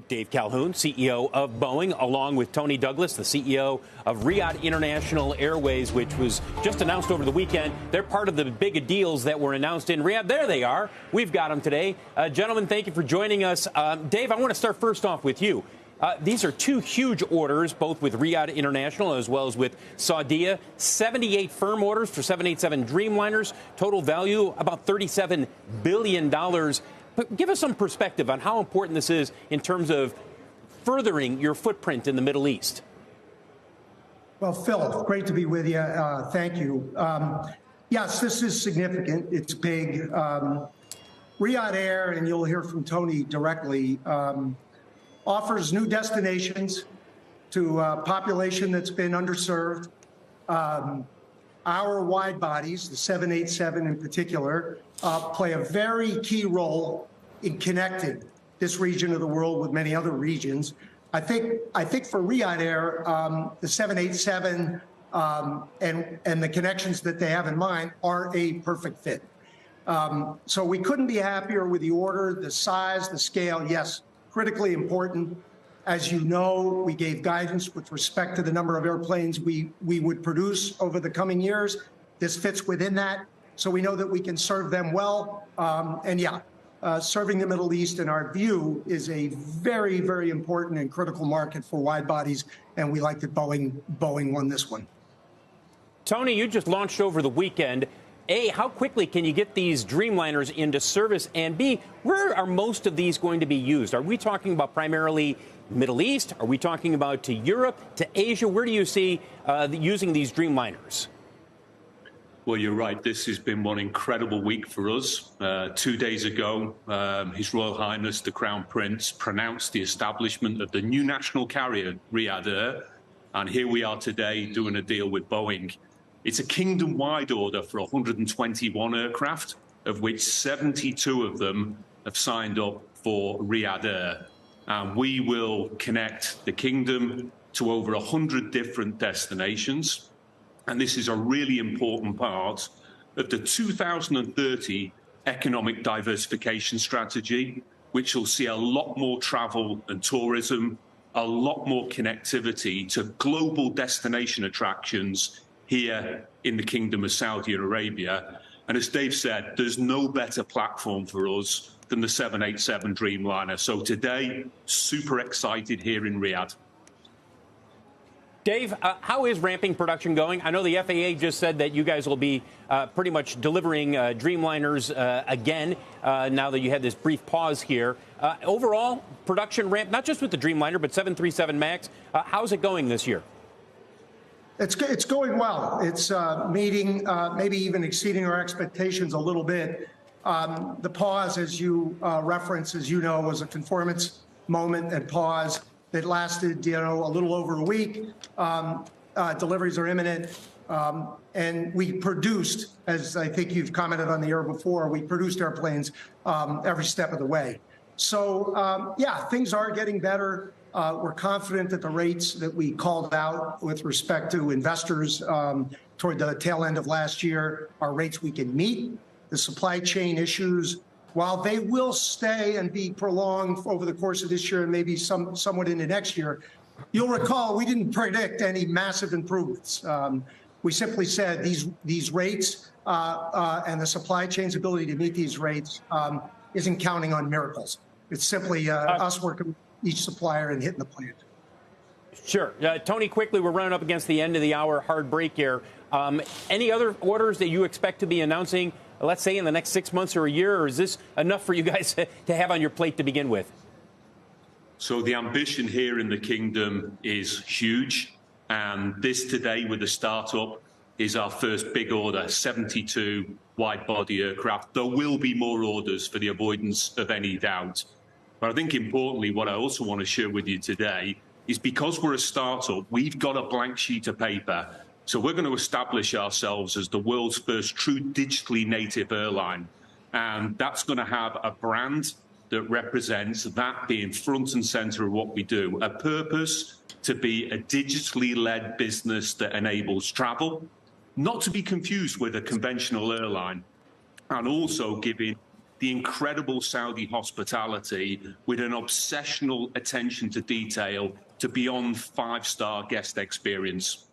Dave Calhoun, CEO of Boeing, along with Tony Douglas, the CEO of Riyadh International Airways, which was just announced over the weekend. They're part of the big deals that were announced in Riyadh. There they are. We've got them today. Gentlemen, thank you for joining us. Dave, I want to start first off with you. These are two huge orders, both with Riyadh International as well as with Saudia. 78 firm orders for 787 Dreamliners. Total value about $37 billion. But give us some perspective on how important this is in terms of furthering your footprint in the Middle East. Well, Phil, great to be with you. Thank you. Yes, this is significant. It's big. Riyadh Air, and you'll hear from Tony directly, offers new destinations to a population that's been underserved. Our wide bodies, the 787 in particular, play a very key role in connecting this region of the world with many other regions. I think for Riyadh Air, the 787 and the connections that they have in mind are a perfect fit. So we couldn't be happier with the order, the size, the scale. Yes, critically important. As you know, we gave guidance with respect to the number of airplanes we would produce over the coming years. This fits within that, so we know that we can serve them well. Serving the Middle East, in our view, is a very, very important and critical market for wide bodies, and we like that Boeing won this one. Tony, you just launched over the weekend. A, how quickly can you get these Dreamliners into service? And B, where are most of these going to be used? Are we talking about primarily Middle East? Are we talking about to Europe, to Asia? Where do you see using these Dreamliners? Well, you're right. This has been one incredible week for us. 2 days ago, His Royal Highness, the Crown Prince, pronounced the establishment of the new national carrier, Riyadh Air. And here we are today doing a deal with Boeing. It's a kingdom-wide order for 121 aircraft, of which 72 of them have signed up for Riyadh Air. And we will connect the kingdom to over 100 different destinations. And this is a really important part of the 2030 economic diversification strategy, which will see a lot more travel and tourism, a lot more connectivity to global destination attractions here in the Kingdom of Saudi Arabia. And as Dave said, there's no better platform for us than the 787 Dreamliner. So today, super excited here in Riyadh. Dave, how is ramping production going? I know the FAA just said that you guys will be pretty much delivering Dreamliners again now that you had this brief pause here. Overall, production ramp, not just with the Dreamliner, but 737 MAX. How's it going this year? It's going well. It's meeting, maybe even exceeding our expectations a little bit. The pause, as you reference, as you know, was a conformance moment and pause that lasted, a little over a week. Deliveries are imminent. And we produced, as I think you've commented on the air before, we produced airplanes every step of the way. So, yeah, things are getting better. We're confident that the rates that we called out with respect to investors toward the tail end of last year are rates we can meet. The supply chain issues, while they will stay and be prolonged over the course of this year and maybe somewhat into next year, you'll recall we didn't predict any massive improvements. We simply said these rates and the supply chain's ability to meet these rates isn't counting on miracles. It's simply us working with each supplier and hitting the plant. Sure. Tony, quickly, we're running up against the end of the hour, hard break here. Any other orders that you expect to be announcing, let's say, in the next 6 months or a year, or is this enough for you guys to have on your plate to begin with? So the ambition here in the kingdom is huge. And this today with the startup is our first big order, 72 wide-body aircraft. There will be more orders for the avoidance of any doubt. But I think importantly, what I also want to share with you today is because we're a startup, we've got a blank sheet of paper. So we're going to establish ourselves as the world's first true digitally native airline. And that's going to have a brand that represents that being front and center of what we do, a purpose to be a digitally led business that enables travel, not to be confused with a conventional airline, and also giving the incredible Saudi hospitality with an obsessional attention to detail to beyond five-star guest experience.